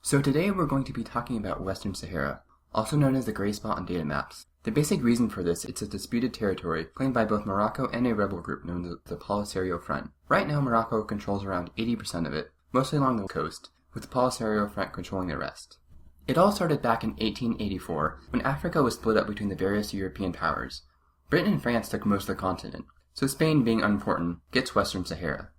So today we're going to be talking about Western Sahara, also known as the gray spot on data maps. The basic reason for this is a disputed territory claimed by both Morocco and a rebel group known as the Polisario Front. Right now Morocco controls around 80% of it, mostly along the coast, with the Polisario Front controlling the rest. It all started back in 1884, when Africa was split up between the various European powers. Britain and France took most of the continent, so Spain, being unimportant, gets Western Sahara.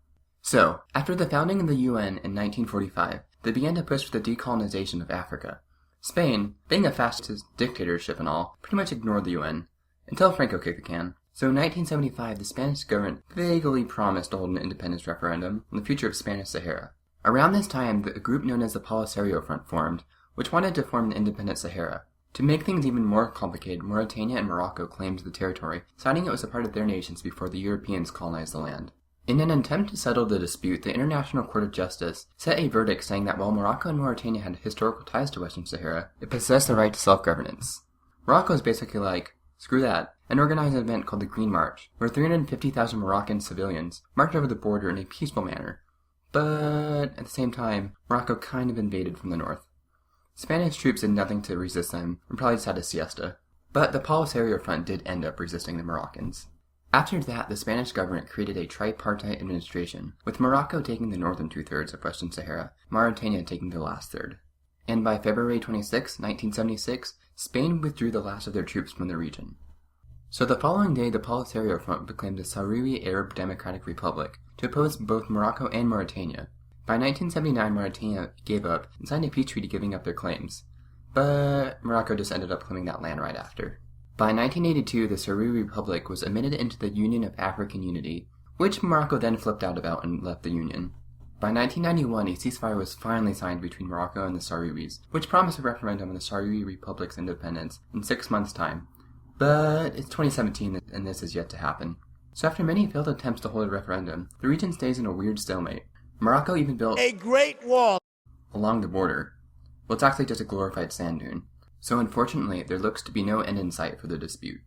So, after the founding of the UN in 1945, they began to push for the decolonization of Africa. Spain, being a fascist dictatorship and all, pretty much ignored the UN, until Franco kicked the can. So in 1975, the Spanish government vaguely promised to hold an independence referendum on the future of Spanish Sahara. Around this time, a group known as the Polisario Front formed, which wanted to form an independent Sahara. To make things even more complicated, Mauritania and Morocco claimed the territory, citing it was a part of their nations before the Europeans colonized the land. In an attempt to settle the dispute, the International Court of Justice set a verdict saying that while Morocco and Mauritania had historical ties to Western Sahara, it possessed the right to self-governance. Morocco is basically like, screw that, and organized an event called the Green March, where 350,000 Moroccan civilians marched over the border in a peaceful manner. But at the same time, Morocco kind of invaded from the north. Spanish troops did nothing to resist them, and probably just had a siesta. But the Polisario Front did end up resisting the Moroccans. After that, the Spanish government created a tripartite administration, with Morocco taking the northern two-thirds of Western Sahara, Mauritania taking the last third. And by February 26, 1976, Spain withdrew the last of their troops from the region. So the following day, the Polisario Front proclaimed the Sahrawi Arab Democratic Republic to oppose both Morocco and Mauritania. By 1979, Mauritania gave up and signed a peace treaty giving up their claims, but Morocco just ended up claiming that land right after. By 1982, the Sahrawi Republic was admitted into the Union of African Unity, which Morocco then flipped out about and left the Union. By 1991, a ceasefire was finally signed between Morocco and the Sahrawis, which promised a referendum on the Sahrawi Republic's independence in 6 months' time. But it's 2017 and this is yet to happen. So after many failed attempts to hold a referendum, the region stays in a weird stalemate. Morocco even built a great wall along the border. Well, it's actually just a glorified sand dune. So unfortunately, there looks to be no end in sight for the dispute.